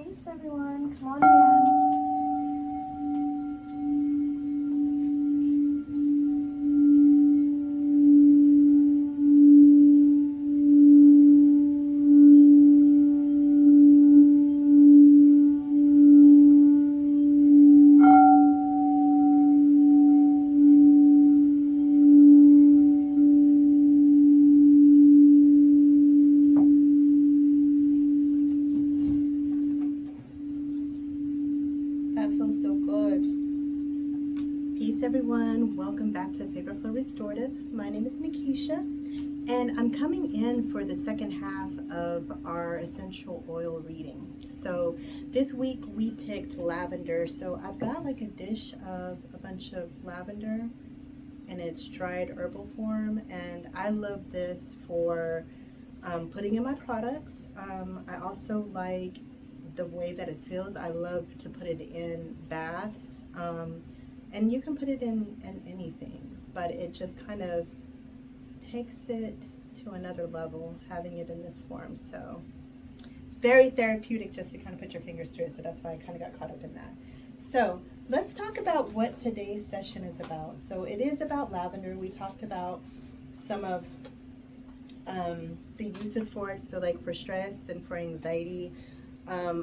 Peace, everyone. Come on in. That feels so good. Peace, everyone. Welcome back to FavorFlowRestorative. My name is Nikisha, and I'm coming in for the second half of our essential oil reading. So this week we picked lavender. So I've got like a dish of a bunch of lavender, and it's dried herbal form, and I love this for putting in my products. I also like the way that it feels. I love to put it in baths, and you can put it in anything, but it just kind of takes it to another level having it in this form. So it's very therapeutic just to kind of put your fingers through it, so that's why I kind of got caught up in that. So let's talk about what today's session is about. So it is about lavender. We talked about some of the uses for it, so like for stress and for anxiety.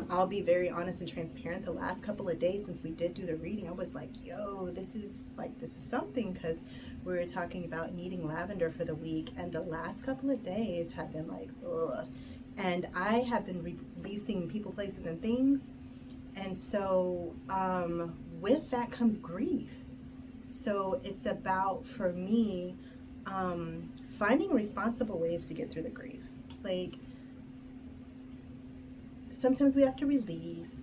I'll be very honest and transparent. The last couple of days since we did do the reading, I was like, yo, this is something, because we were talking about needing lavender for the week, and the last couple of days have been like, ugh. And I have been releasing people, places, and things, and so with that comes grief. So it's about, for me, finding responsible ways to get through the grief. Like, sometimes we have to release.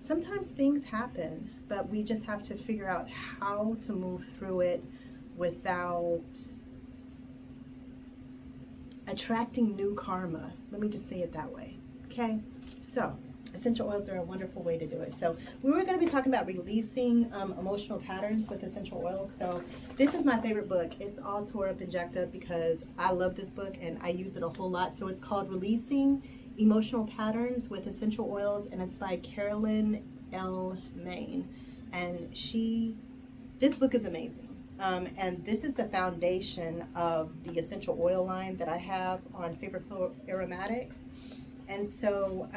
Sometimes things happen, but we just have to figure out how to move through it without attracting new karma. Let me just say it that way. Okay? So, essential oils are a wonderful way to do it. So, we were going to be talking about releasing emotional patterns with essential oils. So, this is my favorite book. It's all tore up and jacked up because I love this book and I use it a whole lot. So, it's called Releasing Emotional Patterns with Essential Oils, and it's by Carolyn L. Main. And this book is amazing. And this is the foundation of the essential oil line that I have on FavorFlow Aromatics. And so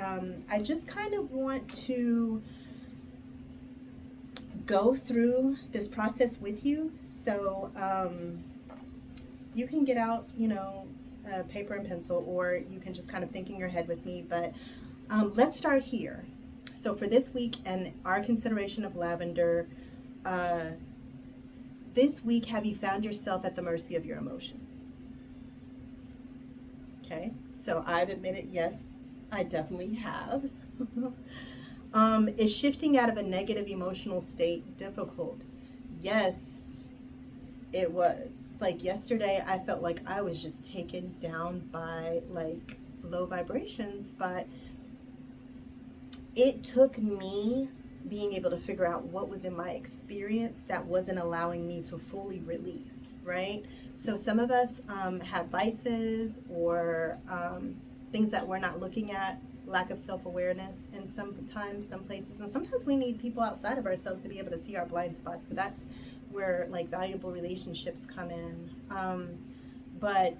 I just kind of want to go through this process with you. So you can get out, paper and pencil, or you can just kind of think in your head with me. But let's start here. So for this week and our consideration of lavender, this week, have you found yourself at the mercy of your emotions? Okay, so I've admitted, yes, I definitely have. Is shifting out of a negative emotional state difficult? Yes, it was. Like yesterday, I felt like I was just taken down by like low vibrations, but it took me being able to figure out what was in my experience that wasn't allowing me to fully release, right? So some of us have vices or things that we're not looking at, lack of self-awareness in some places, and sometimes we need people outside of ourselves to be able to see our blind spots. So that's where like valuable relationships come in. But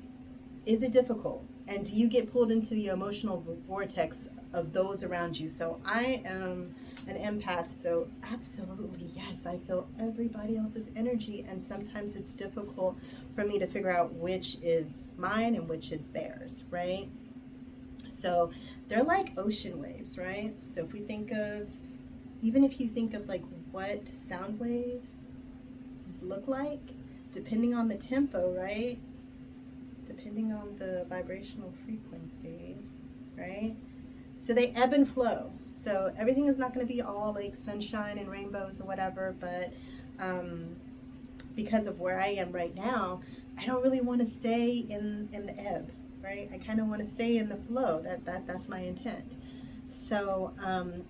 is it difficult? And do you get pulled into the emotional vortex of those around you? So I am an empath, so absolutely yes, I feel everybody else's energy, and sometimes it's difficult for me to figure out which is mine and which is theirs, right? So they're like ocean waves, right? So if we think of, even if you think of like what sound waves look like, depending on the tempo, right? Depending on the vibrational frequency, right? So they ebb and flow. So everything is not going to be all like sunshine and rainbows or whatever, but because of where I am right now, I don't really want to stay in the ebb, right? I kind of want to stay in the flow. That's my intent. So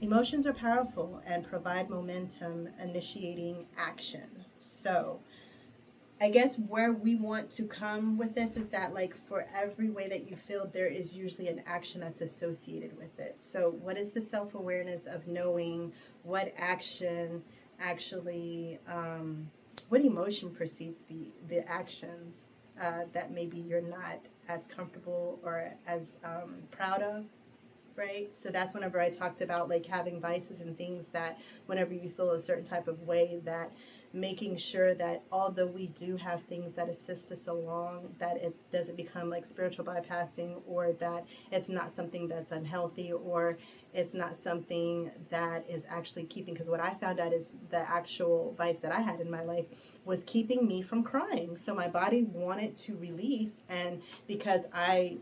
emotions are powerful and provide momentum, initiating action. So I guess where we want to come with this is that, like, for every way that you feel, there is usually an action that's associated with it. So what is the self-awareness of knowing what action actually, what emotion precedes the actions that maybe you're not as comfortable or as proud of, right? So that's whenever I talked about like having vices and things, that whenever you feel a certain type of way, that making sure that although we do have things that assist us along, that it doesn't become like spiritual bypassing, or that it's not something that's unhealthy, or it's not something that is actually keeping, because what I found out is the actual vice that I had in my life was keeping me from crying. So my body wanted to release, and because I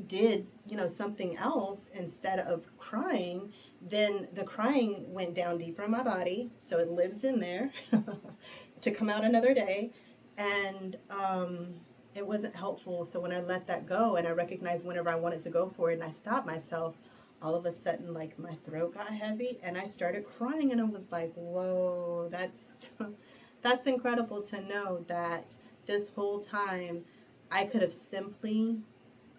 did, you know, something else instead of crying, then the crying went down deeper in my body, so it lives in there to come out another day. And it wasn't helpful. So when I let that go and I recognized whenever I wanted to go for it and I stopped myself, all of a sudden, like, my throat got heavy and I started crying, and I was like, whoa, that's that's incredible to know that this whole time I could have simply,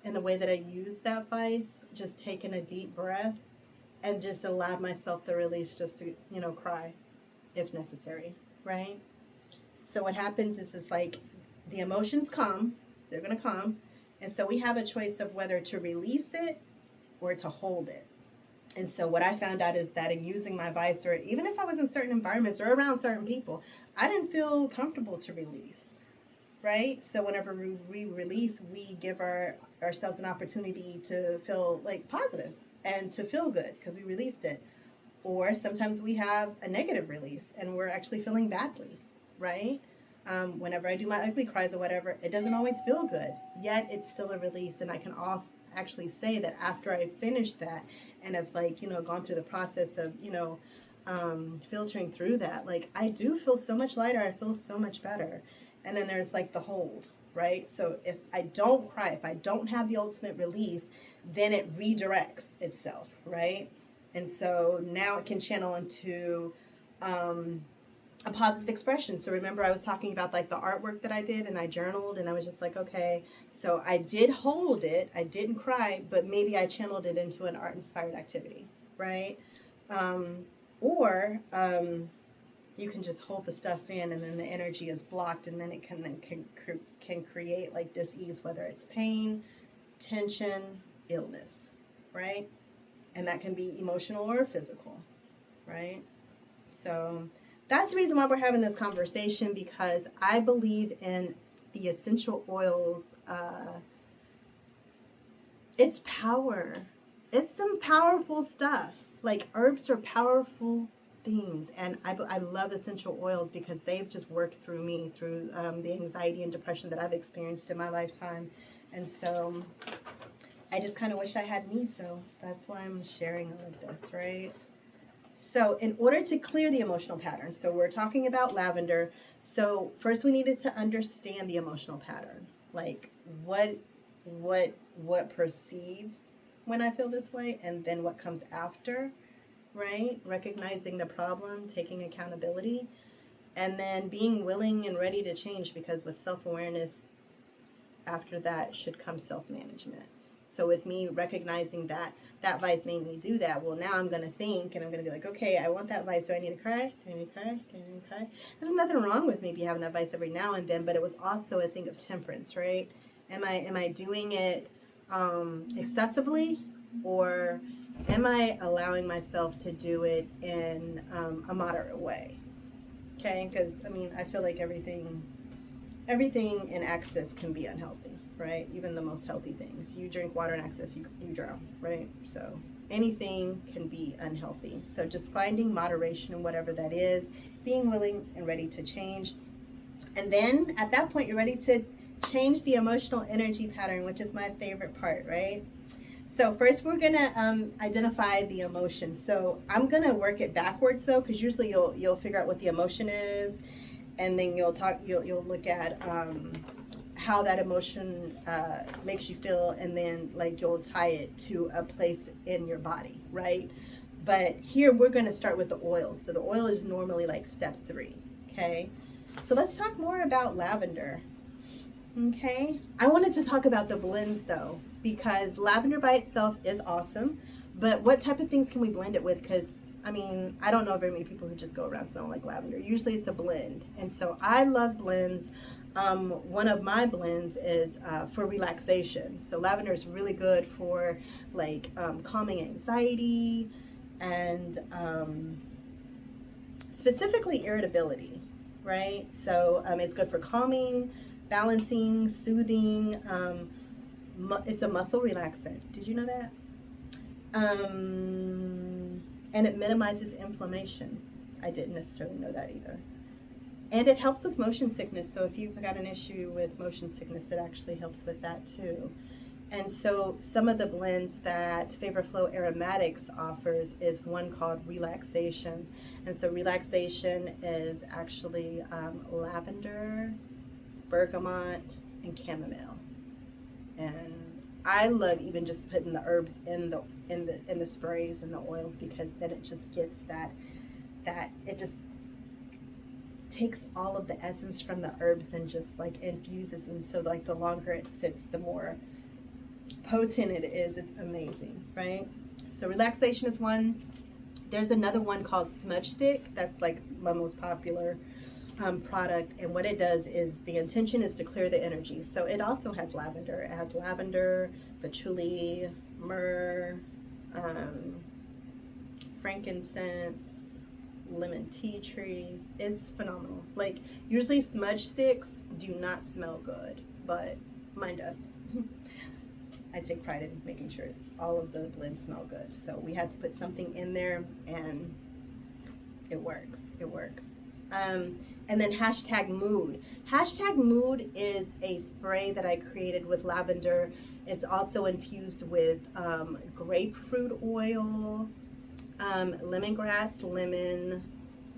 in the way that I use that vice, just taken a deep breath and just allowed myself the release, just to, you know, cry if necessary, right? So what happens is it's like the emotions come, they're going to come, and so we have a choice of whether to release it or to hold it. And so what I found out is that in using my vice, or even if I was in certain environments or around certain people, I didn't feel comfortable to release, right? So whenever we release, we give ourselves an opportunity to feel like positive and to feel good because we released it. Or sometimes we have a negative release and we're actually feeling badly, right? Whenever I do my ugly cries or whatever, it doesn't always feel good, yet it's still a release. And I can also actually say that after I finish that and have, like, you know, gone through the process of, you know, filtering through that, like, I do feel so much lighter. I feel so much better. And then there's like the hold, right? So if I don't cry, if I don't have the ultimate release, then it redirects itself, right? And so now it can channel into a positive expression. So remember I was talking about like the artwork that I did, and I journaled, and I was just like, okay, so I did hold it, I didn't cry, but maybe I channeled it into an art inspired activity, right? Or you can just hold the stuff in, and then the energy is blocked, and then it can create like dis-ease, whether it's pain, tension, illness, right? And that can be emotional or physical, right? So that's the reason why we're having this conversation, because I believe in the essential oils. It's power. It's some powerful stuff. Like, herbs are powerful things, and I love essential oils because they've just worked through me, through the anxiety and depression that I've experienced in my lifetime. And so I just kind of wish I had me, so that's why I'm sharing all of this, right? So in order to clear the emotional pattern, so we're talking about lavender. So first we needed to understand the emotional pattern. Like, what precedes when I feel this way, and then what comes after, right? Recognizing the problem, taking accountability, and then being willing and ready to change, because with self-awareness, after that should come self-management. So with me recognizing that that vice made me do that, well, now I'm going to think, and I'm going to be like, okay, I want that vice. Do I need to cry? Do I need to cry? Do I need to cry? There's nothing wrong with maybe having that vice every now and then, but it was also a thing of temperance, right? Am I doing it excessively, or am I allowing myself to do it in a moderate way? Okay, because I mean, I feel like everything in excess can be unhealthy, right? Even the most healthy things. You drink water in excess, you drown, right? So anything can be unhealthy. So just finding moderation in whatever that is, being willing and ready to change. And then at that point, you're ready to change the emotional energy pattern, which is my favorite part, right? So first we're gonna identify the emotion. So I'm gonna work it backwards though, because usually you'll figure out what the emotion is, and then you'll look at how that emotion makes you feel, and then like you'll tie it to a place in your body, right? But here we're gonna start with the oil. So the oil is normally like step 3, okay? So let's talk more about lavender. Okay, I wanted to talk about the blends though, because lavender by itself is awesome, but what type of things can we blend it with? Because I mean, I don't know very many people who just go around smelling like lavender. Usually it's a blend, and so I love blends. One of my blends is for relaxation. So lavender is really good for like calming anxiety and specifically irritability, right? So it's good for calming, balancing, soothing. It's a muscle relaxant. Did you know that? And it minimizes inflammation. I didn't necessarily know that either. And it helps with motion sickness. So if you've got an issue with motion sickness, it actually helps with that too. And so some of the blends that FavorFlow Aromatics offers is one called Relaxation. And so Relaxation is actually lavender, bergamot, and chamomile. And I love even just putting the herbs in the sprays and the oils, because then it just gets that it just takes all of the essence from the herbs and just like infuses, and so like the longer it sits, the more potent it is. It's amazing, right? So relaxation is one. There's another one called Smudge Stick. That's like my most popular product, and what it does is the intention is to clear the energy. So it also has lavender. It has lavender, patchouli, myrrh, frankincense, lemon tea tree. It's phenomenal. Like usually smudge sticks do not smell good, but mine does. I take pride in making sure all of the blends smell good. So we had to put something in there, and it works. It works. And then hashtag mood. Hashtag mood is a spray that I created with lavender. It's also infused with grapefruit oil, lemongrass, lemon,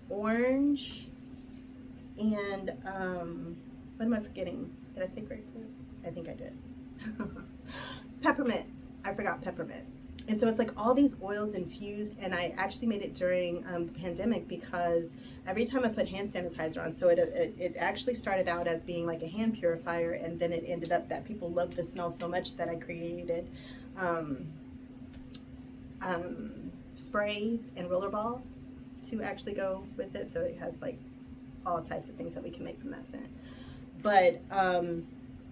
orange, and what am I forgetting? Did I say grapefruit? I think I did. Peppermint. I forgot peppermint. And so it's like all these oils infused, and I actually made it during the pandemic, because every time I put hand sanitizer on, so it actually started out as being like a hand purifier, and then it ended up that people loved the smell so much that I created sprays and roller balls to actually go with it. So it has like all types of things that we can make from that scent. But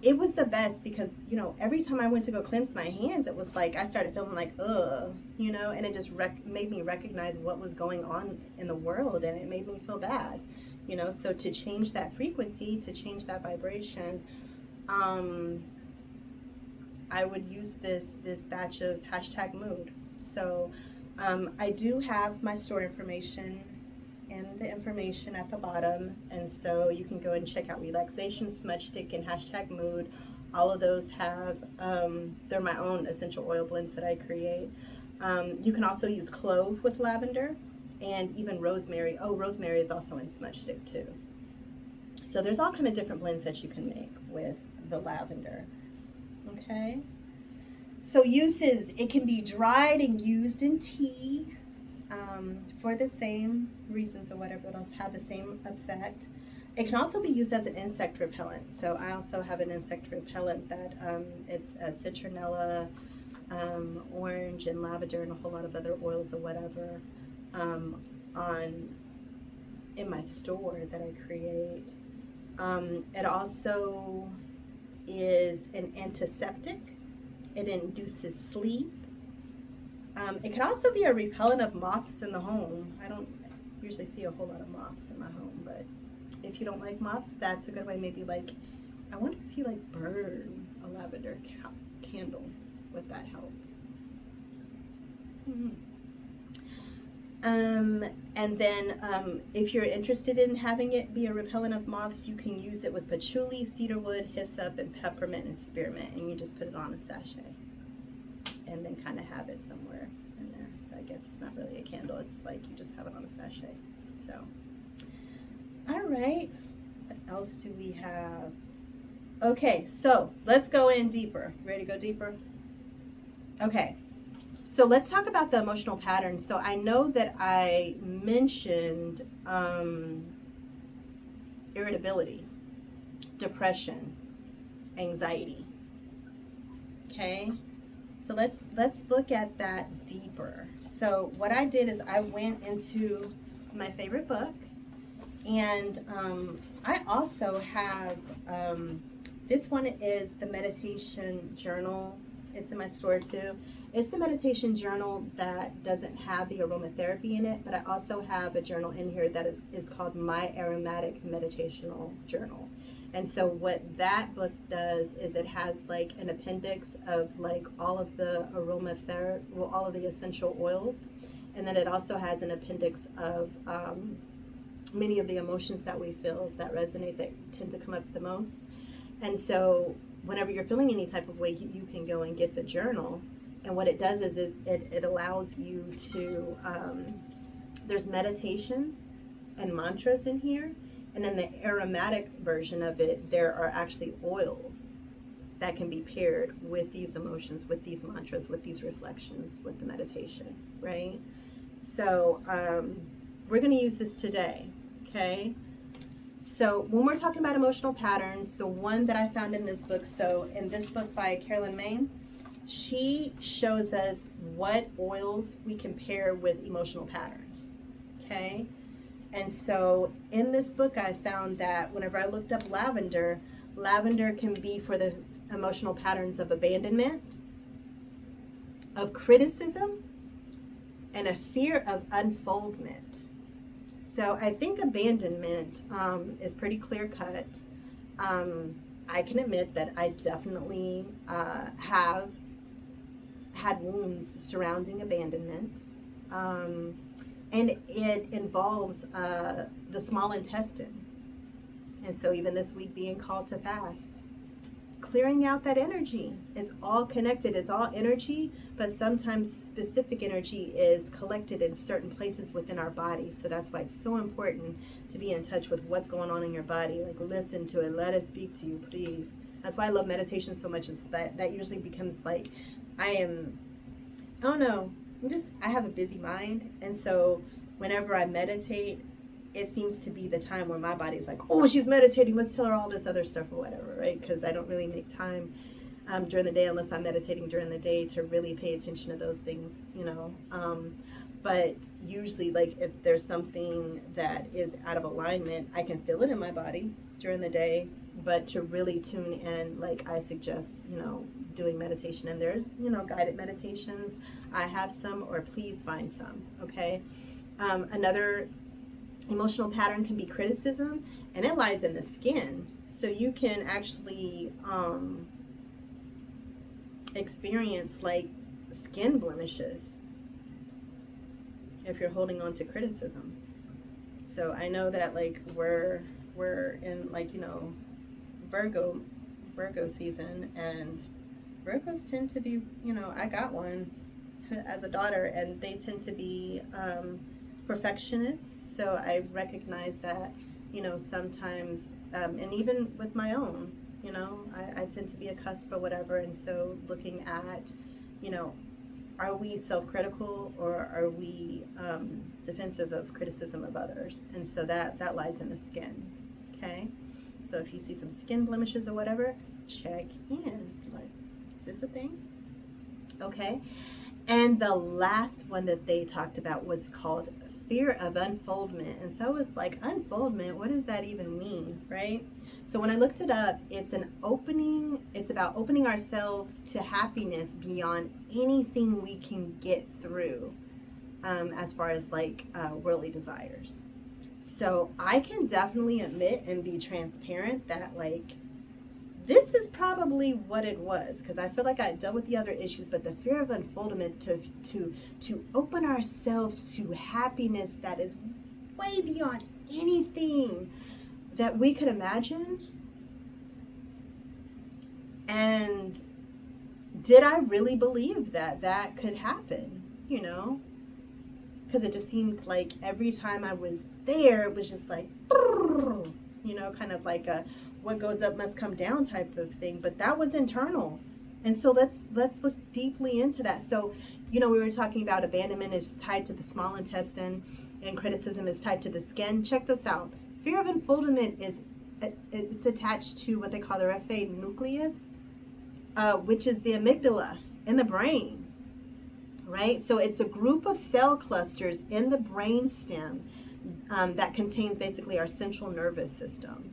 it was the best, because you know, every time I went to go cleanse my hands, it was like I started feeling like ugh, you know, and it just made me recognize what was going on in the world, and it made me feel bad, you know. So to change that frequency, to change that vibration, I would use this batch of hashtag mood. So I do have my store information and the information at the bottom, and so you can go and check out Relaxation, Smudge Stick, and hashtag mood. All of those have they're my own essential oil blends that I create. You can also use clove with lavender, and even rosemary. Oh, rosemary is also in Smudge Stick too. So there's all kind of different blends that you can make with the lavender. Okay, so uses: it can be dried and used in tea for the same reasons or whatever. It'll have the same effect. It can also be used as an insect repellent. So I also have an insect repellent that it's a citronella, orange, and lavender, and a whole lot of other oils or whatever in my store that I create. It also is an antiseptic. It induces sleep. It can also be a repellent of moths in the home. I don't usually see a whole lot of moths in my home, but if you don't like moths, that's a good way. Maybe like, I wonder if you like burn a lavender candle. Would that help? And then if you're interested in having it be a repellent of moths, you can use it with patchouli, cedarwood, hyssop, and peppermint and spearmint, and you just put it on a sachet and then kind of have it somewhere in there. So I guess it's not really a candle, it's like you just have it on a sachet. So all right, what else do we have? Okay, so let's go in deeper. Ready to go deeper? Okay, so let's talk about the emotional patterns. So I know that I mentioned irritability, depression, anxiety. Okay, so let's look at that deeper. So what I did is I went into my favorite book, and I also have this one is the meditation journal. It's in my store too. It's the meditation journal that doesn't have the aromatherapy in it, but I also have a journal in here that is called My Aromatic Meditational Journal. And so what that book does is it has like an appendix of like all of the aromatherapy, well, all of the essential oils. And then it also has an appendix of many of the emotions that we feel that resonate, that tend to come up the most. And so whenever you're feeling any type of way, you can go and get the journal. And what it does is it allows you to, there's meditations and mantras in here. And in the aromatic version of it, there are actually oils that can be paired with these emotions, with these mantras, with these reflections, with the meditation, right? So we're going to use this today, okay? So when we're talking about emotional patterns, the one that I found in this book, so in this book by Carolyn Main, she shows us what oils we can pair with emotional patterns, okay? And so in this book, I found that whenever I looked up lavender, lavender can be for the emotional patterns of abandonment, of criticism, and a fear of unfoldment. So I think abandonment is pretty clear cut. I can admit that I definitely have had wounds surrounding abandonment. And it involves the small intestine. And so even this week being called to fast, clearing out that energy. It's all connected. It's all energy, but sometimes specific energy is collected in certain places within our body. So that's why it's so important to be in touch with what's going on in your body. Like, listen to it. Let it speak to you, please. That's why I love meditation so much, is that usually becomes like, I don't know, I have a busy mind, and so whenever I meditate, it seems to be the time where my body is like, oh, she's meditating, let's tell her all this other stuff or whatever, right? Because I don't really make time during the day, unless I'm meditating during the day, to really pay attention to those things, you know. But usually, like, if there's something that is out of alignment, I can feel it in my body during the day. But to really tune in, like, I suggest, you know, doing meditation. And there's, you know, guided meditations. I have some, or please find some, okay? Another emotional pattern can be criticism, and it lies in the skin. So you can actually experience, like, skin blemishes if you're holding on to criticism. So I know that, like, we're in, like, you know, Virgo season, and Virgos tend to be, you know, I got one as a daughter, and they tend to be perfectionists. So I recognize that, you know, sometimes, and even with my own, you know, I tend to be a cusp or whatever. And so looking at, you know, are we self-critical, or are we defensive of criticism of others? And so that lies in the skin, okay? So if you see some skin blemishes or whatever, check in. Like, is this a thing? Okay. And the last one that they talked about was called fear of unfoldment. And so it's like, unfoldment, what does that even mean, right? So when I looked it up, it's about opening ourselves to happiness beyond anything we can get through, as far as, like, worldly desires. So I can definitely admit and be transparent that, like, this is probably what it was, because I feel like I dealt with the other issues, but the fear of unfoldment, to open ourselves to happiness that is way beyond anything that we could imagine. And did I really believe that that could happen, you know? Because it just seemed like every time I was there, it was just like, you know, kind of like a what goes up must come down type of thing. But that was internal. And so let's look deeply into that. So, you know, we were talking about abandonment is tied to the small intestine, and criticism is tied to the skin. Check this out. Fear of unfoldment is it's attached to what they call the raphe nucleus, which is the amygdala in the brain, right? So it's a group of cell clusters in the brain stem that contains basically our central nervous system.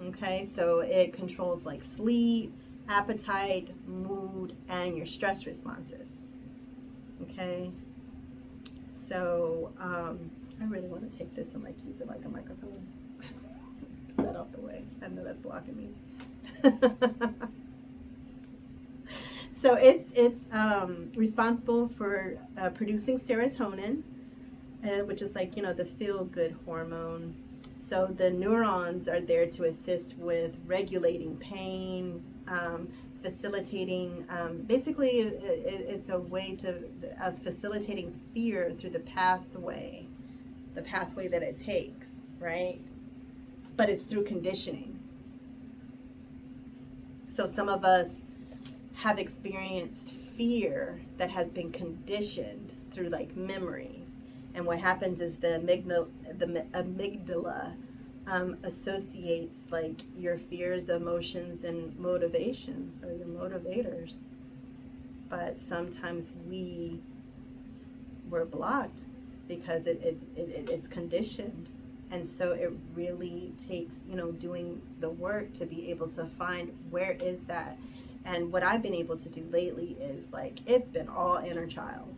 Okay, so it controls like sleep, appetite, mood, and your stress responses. Okay, so I really want to take this and like use it like a microphone. Put that out the way. I know that's blocking me. So it's responsible for producing serotonin, which is like, you know, the feel-good hormone. So the neurons are there to assist with regulating pain, facilitating, basically it's a way of facilitating fear through the pathway that it takes, right? But it's through conditioning. So some of us have experienced fear that has been conditioned through like memories. And what happens is the amygdala associates like your fears, emotions, and motivations, or your motivators. But sometimes we're blocked because it's conditioned. And so it really takes, you know, doing the work to be able to find where is that. And what I've been able to do lately is like, it's been all inner child,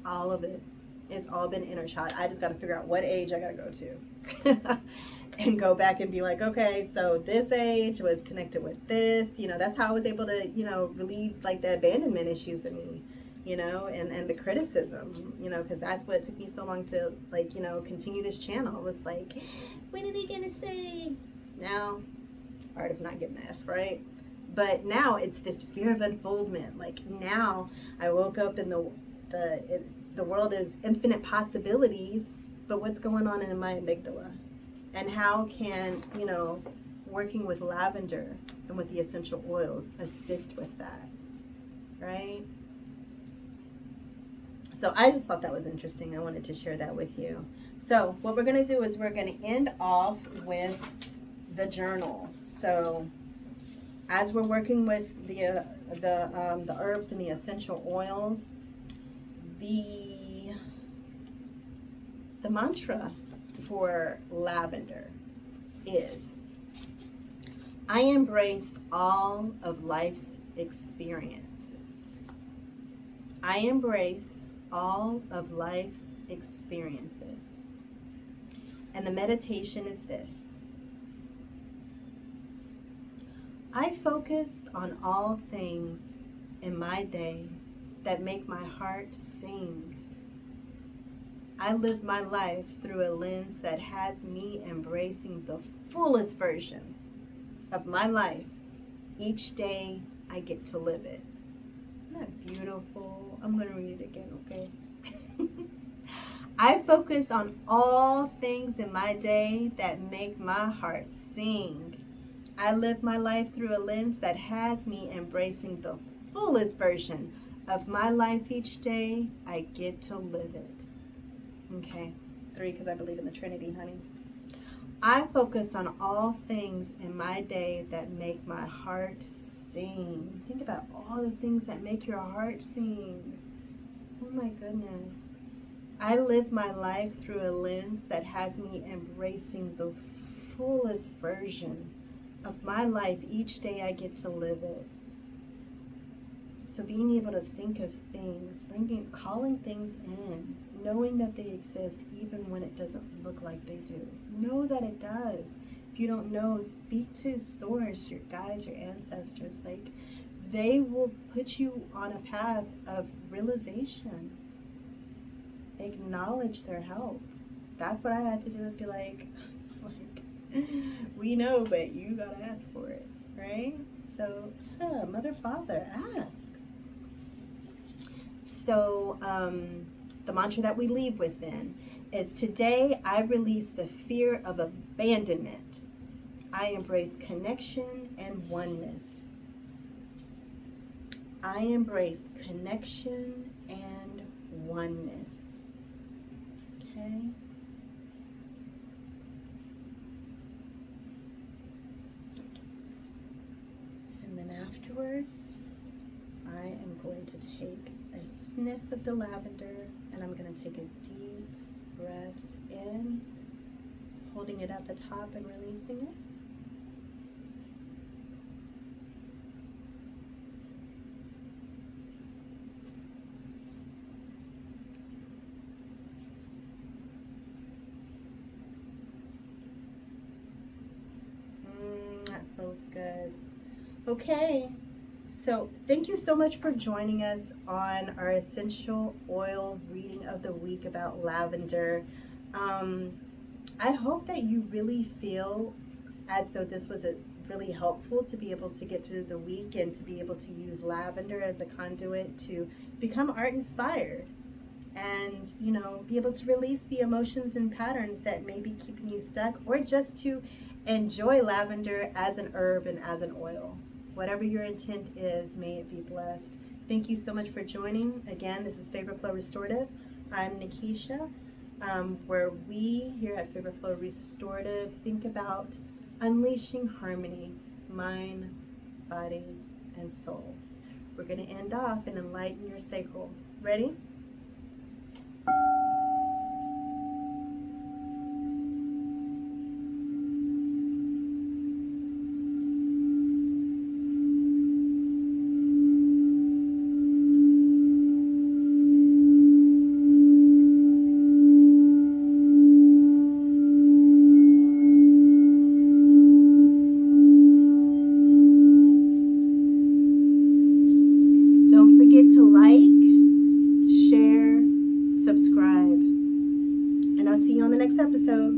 all of it. It's all been inner child. I just got to figure out what age I got to go to and go back and be like, okay, so this age was connected with this, you know, that's how I was able to, you know, relieve like the abandonment issues in me, you know, and the criticism, you know, because that's what took me so long to like, you know, continue this channel. It was like, what are they going to say? Now, art of not getting F, right? But now it's this fear of unfoldment. Like now I woke up in the world is infinite possibilities, but what's going on in my amygdala? And how can, you know, working with lavender and with the essential oils assist with that, right? So I just thought that was interesting. I wanted to share that with you. So what we're going to do is we're going to end off with the journal. So as we're working with the herbs and the essential oils, the mantra for lavender is, I embrace all of life's experiences. I embrace all of life's experiences. And the meditation is this: I focus on all things in my day that make my heart sing. I live my life through a lens that has me embracing the fullest version of my life. Each day I get to live it. Isn't that beautiful? I'm going to read it again, okay? I focus on all things in my day that make my heart sing. I live my life through a lens that has me embracing the fullest version of my life. Each day I get to live it. Okay, 3, because I believe in the Trinity, honey. I focus on all things in my day that make my heart sing. Think about all the things that make your heart sing. Oh my goodness. I live my life through a lens that has me embracing the fullest version of my life. Each day I get to live it. So being able to think of things, calling things in, knowing that they exist even when it doesn't look like they do. Know that it does. If you don't know, speak to source, your guides, your ancestors. Like, they will put you on a path of realization. Acknowledge their help. That's what I had to do, is be like, we know, but you gotta ask for it, right? So, mother, father, ask. So, the mantra that we leave with then is, today I release the fear of abandonment. I embrace connection and oneness. I embrace connection and oneness. Okay? afterwards, I am going to take a sniff of the lavender, and I'm going to take a deep breath in, holding it at the top and releasing it. That feels good. Okay, so thank you so much for joining us on our essential oil reading of the week about lavender. I hope that you really feel as though this was really helpful to be able to get through the week and to be able to use lavender as a conduit to become art inspired and, you know, be able to release the emotions and patterns that may be keeping you stuck, or just to enjoy lavender as an herb and as an oil. Whatever your intent is, may it be blessed. Thank you so much for joining. Again, this is FavorFlow Restorative. I'm Nikisha, where we here at FavorFlow Restorative think about unleashing harmony, mind, body, and soul. We're going to end off and enlighten your sacral. Ready? Don't forget to like, share, subscribe, and I'll see you on the next episode.